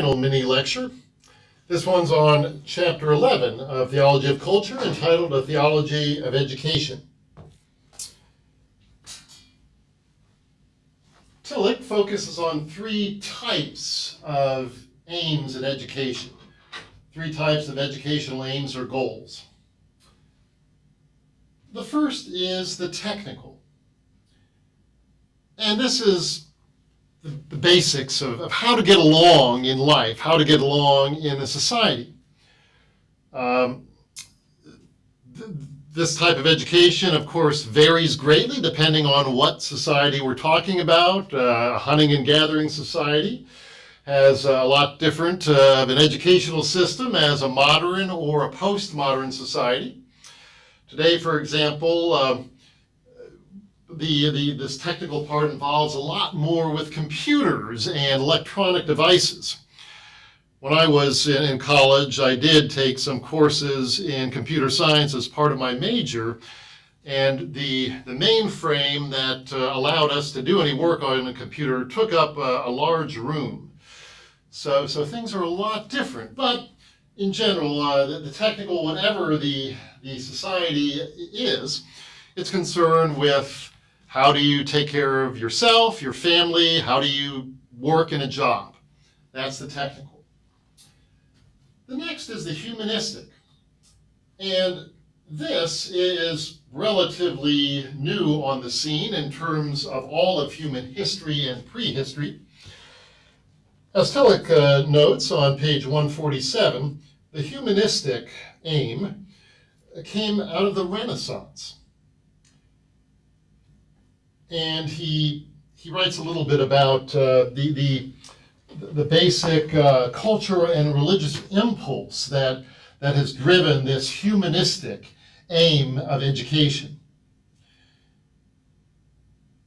final mini lecture. This one's on chapter 11 of Theology of Culture, entitled A Theology of Education. Tillich focuses on three types of aims in education, three types of educational aims or goals. The first is the technical. And this is the basics of how to get along in life, how to get along in a society. This type of education, of course, varies greatly depending on what society we're talking about. A hunting and gathering society has a lot different of an educational system as a modern or a postmodern society. Today, for example, this technical part involves a lot more with computers and electronic devices. When I was in college, I did take some courses in computer science as part of my major, and the mainframe that allowed us to do any work on a computer took up a large room. So things are a lot different, but in general, the technical, whatever the society is, it's concerned with how do you take care of yourself, your family, how do you work in a job. That's the technical. The next is the humanistic. And this is relatively new on the scene in terms of all of human history and prehistory. As Tillich notes on page 147, the humanistic aim came out of the Renaissance. And he writes a little bit about the basic cultural and religious impulse that has driven this humanistic aim of education.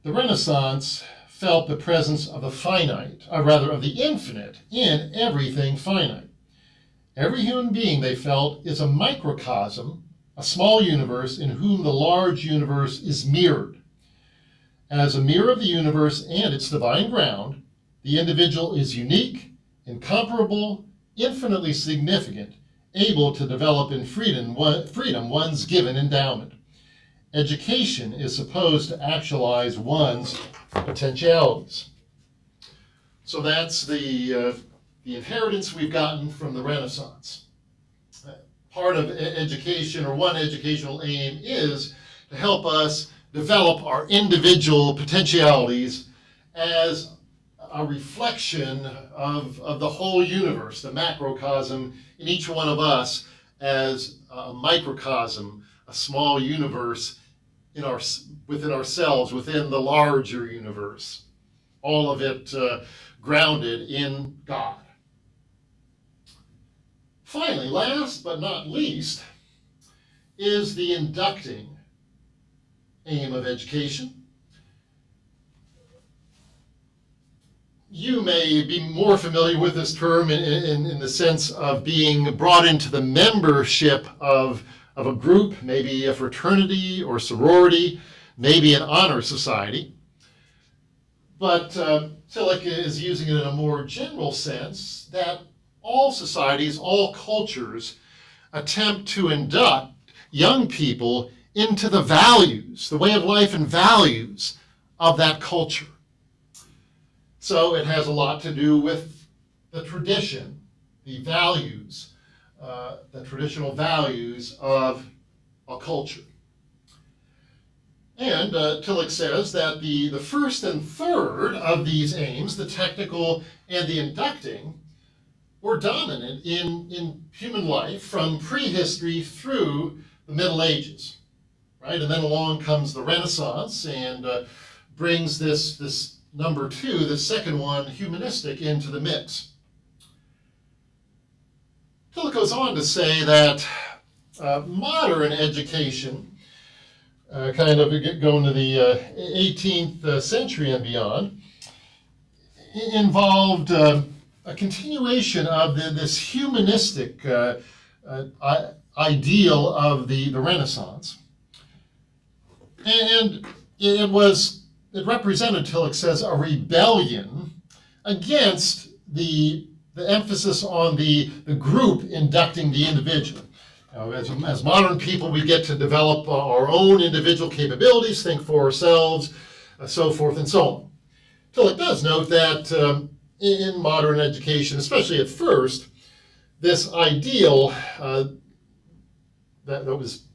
The Renaissance felt the presence of the finite, or rather of the infinite, in everything finite. Every human being, they felt, is a microcosm, a small universe in whom the large universe is mirrored. As a mirror of the universe and its divine ground, the individual is unique, incomparable, infinitely significant, able to develop in freedom one's given endowment. Education is supposed to actualize one's potentialities. So that's the inheritance we've gotten from the Renaissance. Part of education, or one educational aim, is to help us develop our individual potentialities as a reflection of the whole universe, the macrocosm in each one of us as a microcosm, a small universe within ourselves, within the larger universe. All of it grounded in God. Finally, last but not least, is the inducting aim of education. You may be more familiar with this term in the sense of being brought into the membership of a group, maybe a fraternity or sorority, maybe an honor society. But Tillich is using it in a more general sense that all societies, all cultures attempt to induct young people into the values, the way of life and values of that culture. So it has a lot to do with the tradition, the values, the traditional values of a culture. And Tillich says that the first and third of these aims, the technical and the inducting, were dominant in human life from prehistory through the Middle Ages. Right? And then along comes the Renaissance and brings this number two, the second one, humanistic, into the mix. Tillich goes on to say that modern education, kind of going to the 18th century and beyond, involved a continuation of this humanistic ideal of the Renaissance. And it represented, Tillich says, a rebellion against the the emphasis on the group inducting the individual. As modern people, we get to develop our own individual capabilities, think for ourselves, so forth and so on. Tillich does note that in modern education, especially at first, this ideal that was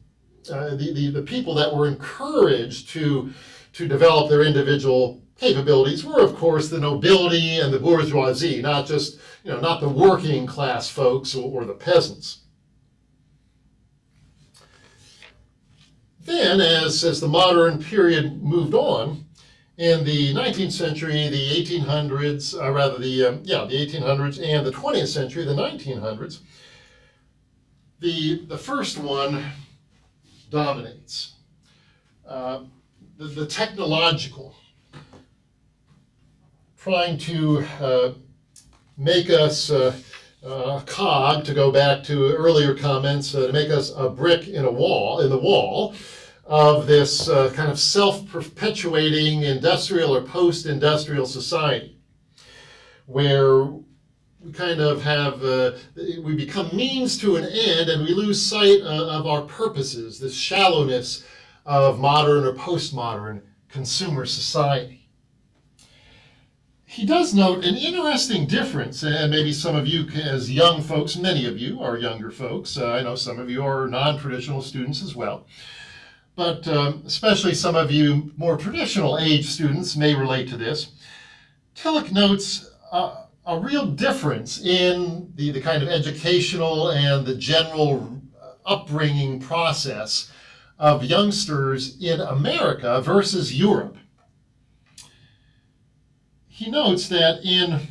the people that were encouraged to develop their individual capabilities were, of course, the nobility and the bourgeoisie, not just, not the working class folks or the peasants. Then, as the modern period moved on, in the 19th century, the 1800s, the 1800s, and the 20th century, the 1900s, the first one dominates. The technological, trying to make us a cog, to go back to earlier comments, to make us a brick in the wall of this kind of self-perpetuating industrial or post-industrial society, where we kind of have, we become means to an end and we lose sight of our purposes, this shallowness of modern or postmodern consumer society. He does note an interesting difference, and maybe some of you as young folks, many of you are younger folks, I know some of you are non-traditional students as well, but especially some of you more traditional age students may relate to this. Tillich notes a real difference in the kind of educational and the general upbringing process of youngsters in America versus Europe. He notes that in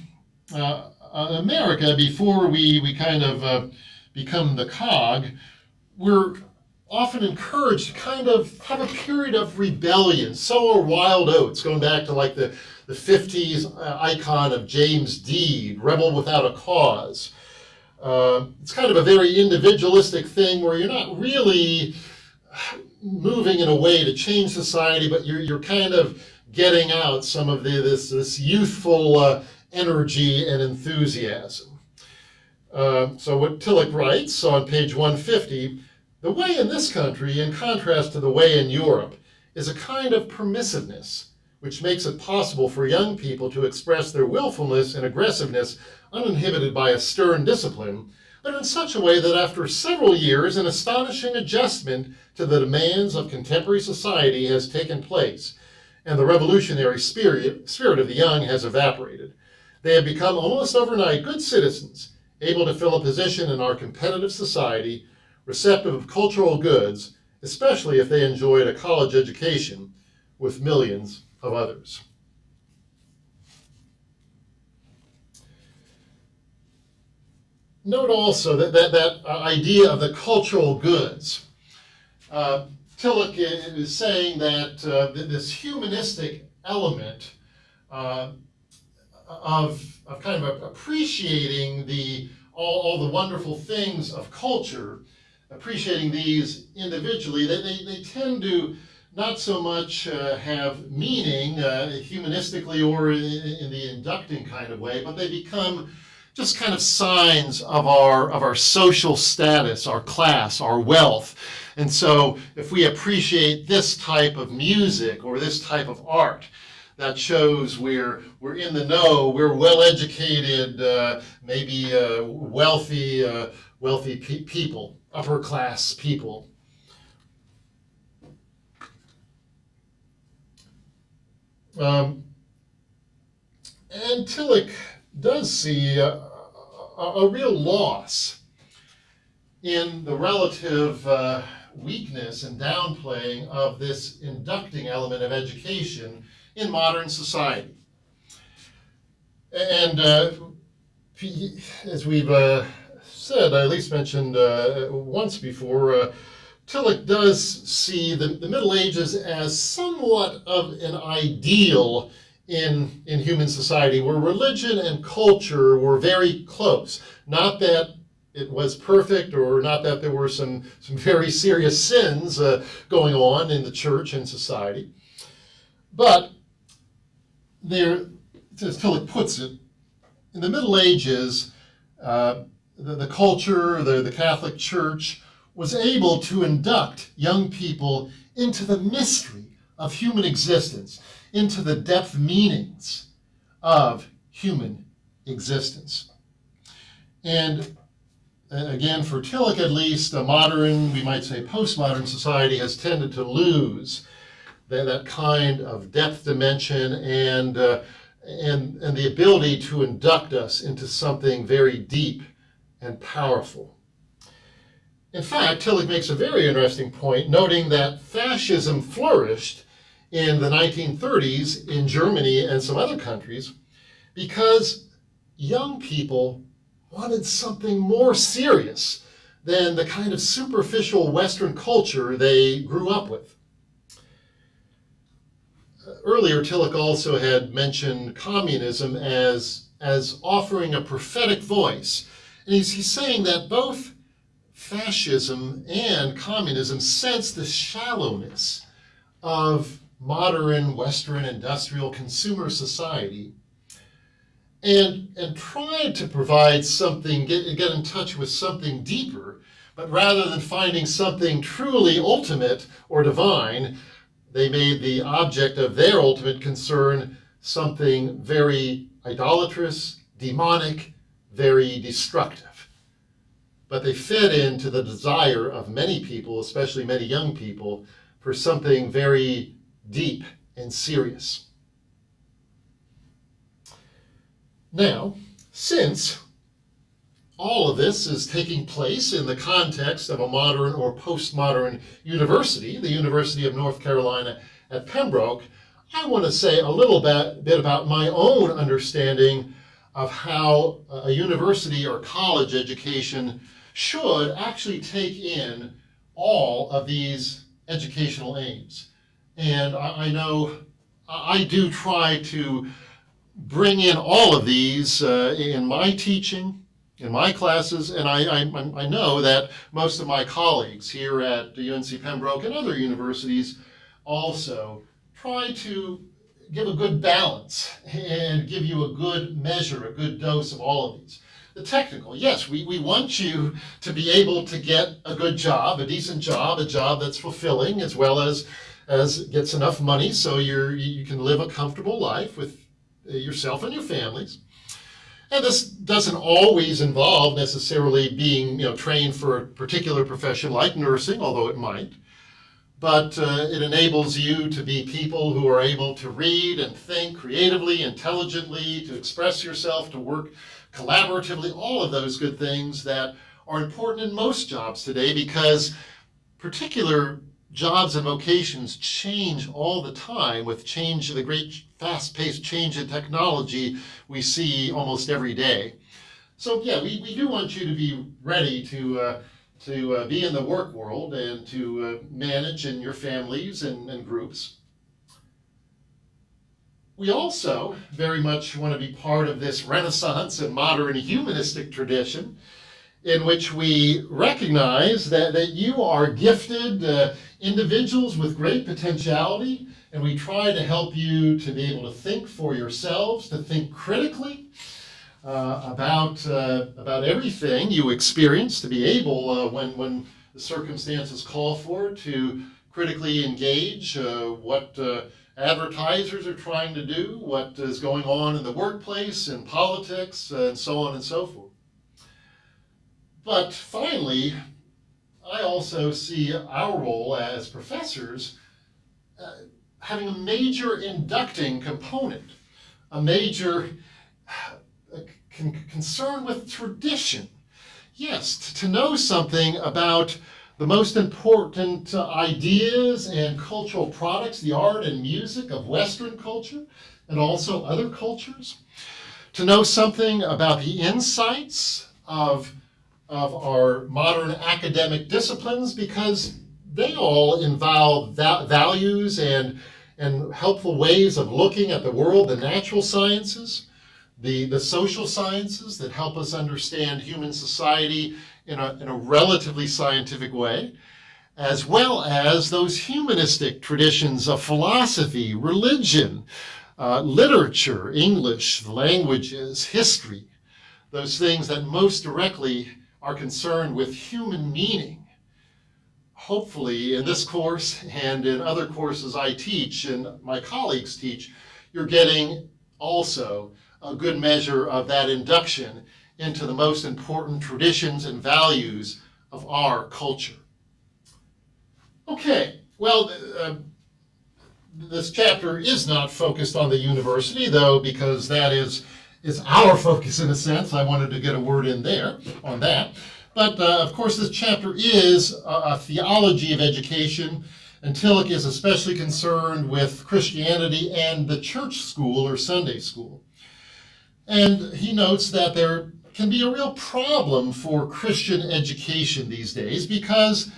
America, before we kind of become the cog, we're often encouraged to kind of have a period of rebellion, sow our wild oats, going back to like the 50s icon of James Dean, Rebel Without a Cause. It's kind of a very individualistic thing where you're not really moving in a way to change society, but you're kind of getting out some of this youthful energy and enthusiasm. So what Tillich writes on page 150, the way in this country, in contrast to the way in Europe, is a kind of permissiveness which makes it possible for young people to express their willfulness and aggressiveness uninhibited by a stern discipline, but in such a way that after several years an astonishing adjustment to the demands of contemporary society has taken place, and the revolutionary spirit of the young has evaporated. They have become almost overnight good citizens, able to fill a position in our competitive society, receptive of cultural goods, especially if they enjoyed a college education with millions of others. Note also that idea of the cultural goods. Tillich is saying that this humanistic element of kind of appreciating all the wonderful things of culture, appreciating these individually, they tend to not so much have meaning humanistically or in the inducting kind of way, but they become just kind of signs of our social status, our class, our wealth. And so if we appreciate this type of music or this type of art, that shows we're in the know, we're well educated, maybe wealthy people, upper class people. And Tillich does see a real loss in the relative weakness and downplaying of this inducting element of education in modern society. And as we've said, I at least mentioned once before, Tillich does see the Middle Ages as somewhat of an ideal in human society, where religion and culture were very close. Not that it was perfect, or not that there were some very serious sins going on in the church and society. But there, as Tillich puts it, in the Middle Ages, The culture, the Catholic Church, was able to induct young people into the mystery of human existence, into the depth meanings of human existence. And again, for Tillich at least, a modern, we might say postmodern society has tended to lose that kind of depth dimension and the ability to induct us into something very deep and powerful. In fact, Tillich makes a very interesting point, noting that fascism flourished in the 1930s in Germany and some other countries because young people wanted something more serious than the kind of superficial Western culture they grew up with. Earlier, Tillich also had mentioned communism as offering a prophetic voice. And he's saying that both fascism and communism sense the shallowness of modern Western industrial consumer society and tried to provide something, get in touch with something deeper, but rather than finding something truly ultimate or divine, they made the object of their ultimate concern something very idolatrous, demonic, very destructive. But they fed into the desire of many people, especially many young people, for something very deep and serious. Now, since all of this is taking place in the context of a modern or postmodern university, the University of North Carolina at Pembroke, I want to say a little bit about my own understanding of how a university or college education should actually take in all of these educational aims. And I know I do try to bring in all of these in my teaching, in my classes, and I know that most of my colleagues here at the UNC Pembroke and other universities also try to give a good balance and give you a good measure, a good dose of all of these. The technical, yes, we want you to be able to get a good job, a decent job, a job that's fulfilling, as well as gets enough money so you can live a comfortable life with yourself and your families. And this doesn't always involve necessarily being trained for a particular profession like nursing, although it might. But it enables you to be people who are able to read and think creatively, intelligently, to express yourself, to work collaboratively, all of those good things that are important in most jobs today, because particular jobs and vocations change all the time with change, the great fast-paced change in technology we see almost every day. So yeah, we do want you to be ready to be in the work world and to manage in your families and groups. We also very much want to be part of this Renaissance and modern humanistic tradition in which we recognize that you are gifted individuals with great potentiality, and we try to help you to be able to think for yourselves, to think critically about everything you experience, to be able, when the circumstances call for it, to critically engage what advertisers are trying to do, what is going on in the workplace, in politics, and so on and so forth. But finally, I also see our role as professors having a major inducting component, a major concern with tradition. Yes, to know something about the most important ideas and cultural products, the art and music of Western culture and also other cultures. To know something about the insights of our modern academic disciplines, because they all involve values and helpful ways of looking at the world, the natural sciences, the social sciences that help us understand human society in a relatively scientific way, as well as those humanistic traditions of philosophy, religion, literature, English, languages, history, those things that most directly are concerned with human meaning. Hopefully, in this course and in other courses I teach and my colleagues teach, you're getting also a good measure of that induction into the most important traditions and values of our culture. Okay, well, this chapter is not focused on the university, though, because that is our focus in a sense. I wanted to get a word in there on that. But of course, this chapter is a theology of education, and Tillich is especially concerned with Christianity and the church school or Sunday school. And he notes that there can be a real problem for Christian education these days because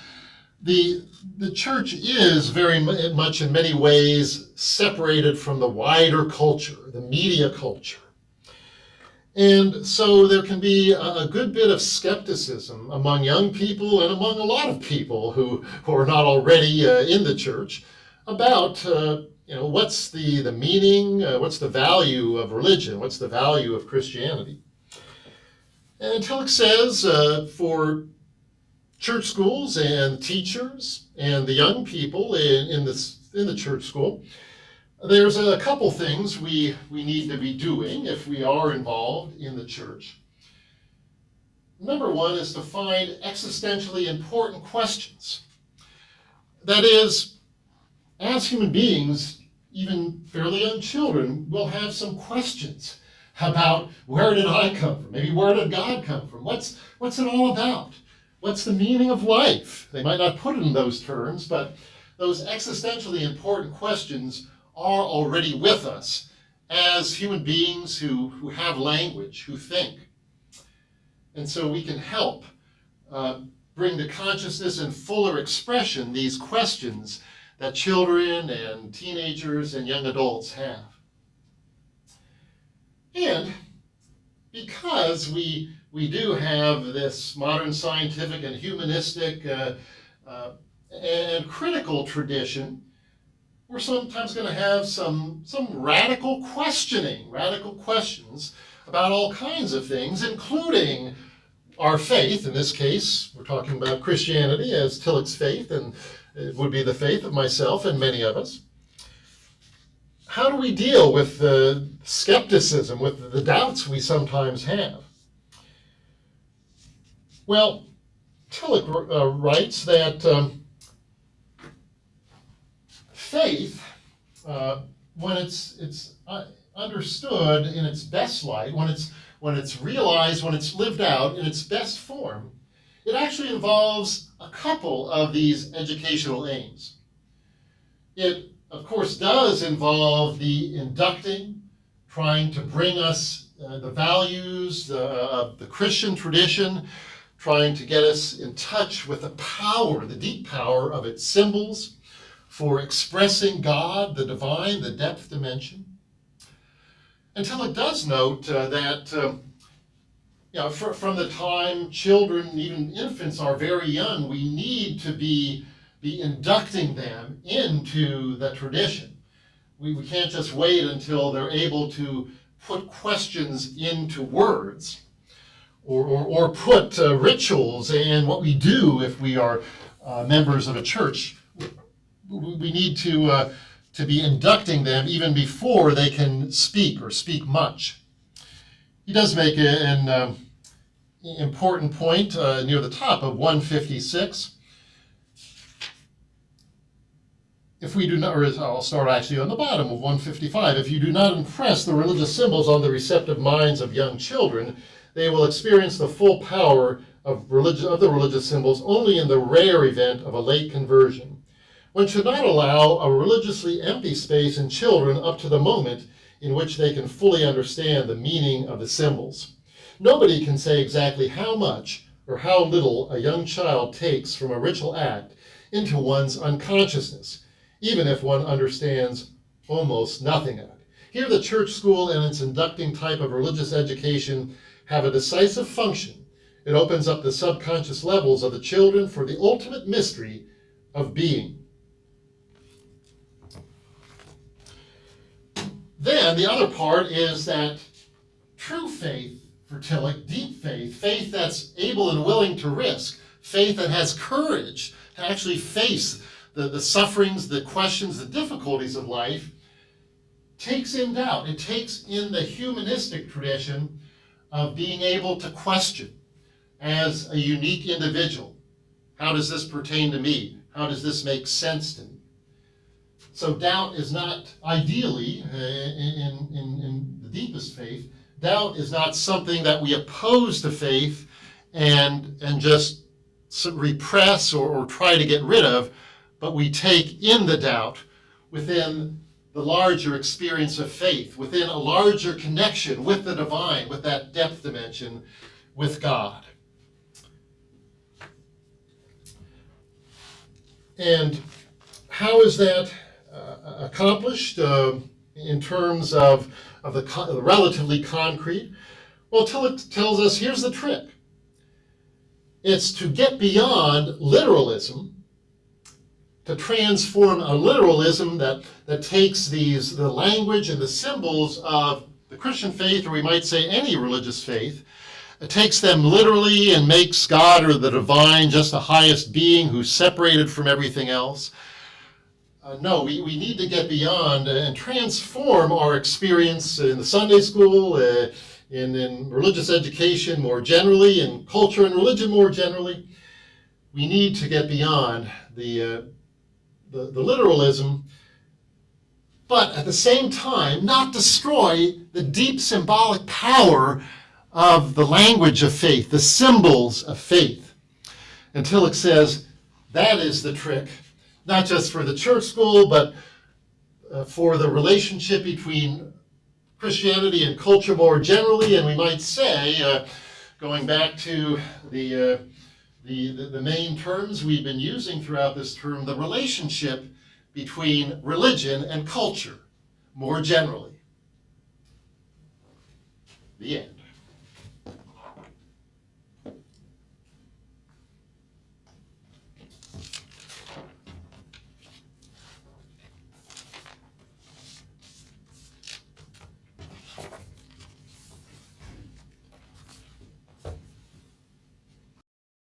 the church is very much in many ways separated from the wider culture, the media culture. And so there can be a good bit of skepticism among young people and among a lot of people who are not already in the church about what's the meaning, what's the value of religion, what's the value of Christianity. And Tillich says for church schools and teachers and the young people in the church school, there's a couple things we need to be doing if we are involved in the church. Number one is to find existentially important questions. That is, as human beings, even fairly young children will have some questions about where did I come from? Maybe where did God come from? What's it all about? What's the meaning of life? They might not put it in those terms, but those existentially important questions are already with us as human beings who have language, who think. And so we can help bring to consciousness and fuller expression these questions that children and teenagers and young adults have. And because we do have this modern scientific and humanistic and critical tradition, we're sometimes going to have some radical questions about all kinds of things, including our faith. In this case, we're talking about Christianity as Tillich's faith, and it would be the faith of myself and many of us. How do we deal with the skepticism, with the doubts we sometimes have? Well, Tillich writes that faith, when it's understood in its best light, when it's realized, when it's lived out in its best form, it actually involves a couple of these educational aims. It, of course, does involve the inducting, trying to bring us the values, the Christian tradition, trying to get us in touch with the power, the deep power of its symbols for expressing God, the divine, the depth dimension. Until it does note that from the time children, even infants, are very young, we need to be inducting them into the tradition. We can't just wait until they're able to put questions into words or put rituals and what we do if we are members of a church. We need to be inducting them even before they can speak or speak much. He does make an important point near the top of 156. If we do not, or I'll start actually on the bottom of 155. If you do not impress the religious symbols on the receptive minds of young children, they will experience the full power of the religious symbols only in the rare event of a late conversion. One should not allow a religiously empty space in children up to the moment in which they can fully understand the meaning of the symbols. Nobody can say exactly how much or how little a young child takes from a ritual act into one's unconsciousness, even if one understands almost nothing of it. Here, the church school and its inducting type of religious education have a decisive function. It opens up the subconscious levels of the children for the ultimate mystery of being. Then the other part is that true faith for Tillich, deep faith, faith that's able and willing to risk, faith that has courage to actually face the sufferings, the questions, the difficulties of life, takes in doubt. It takes in the humanistic tradition of being able to question as a unique individual. How does this pertain to me? How does this make sense to me? So doubt is not ideally, in the deepest faith, doubt is not something that we oppose to faith and just repress or try to get rid of, but we take in the doubt within the larger experience of faith, within a larger connection with the divine, with that depth dimension, with God. And how is that accomplished in terms of the relatively concrete? Well, Tillich tells us here's the trick. It's to get beyond literalism, to transform a literalism that takes the language and the symbols of the Christian faith, or we might say any religious faith. It takes them literally and makes God or the divine just the highest being who's separated from everything else. No, we need to get beyond and transform our experience in the Sunday school, in religious education more generally, in culture and religion more generally. We need to get beyond the literalism, but at the same time not destroy the deep symbolic power of the language of faith, the symbols of faith. And Tillich says that is the trick, not just for the church school, but for the relationship between Christianity and culture more generally. And we might say, going back to the main terms we've been using throughout this term, the relationship between religion and culture more generally. The end.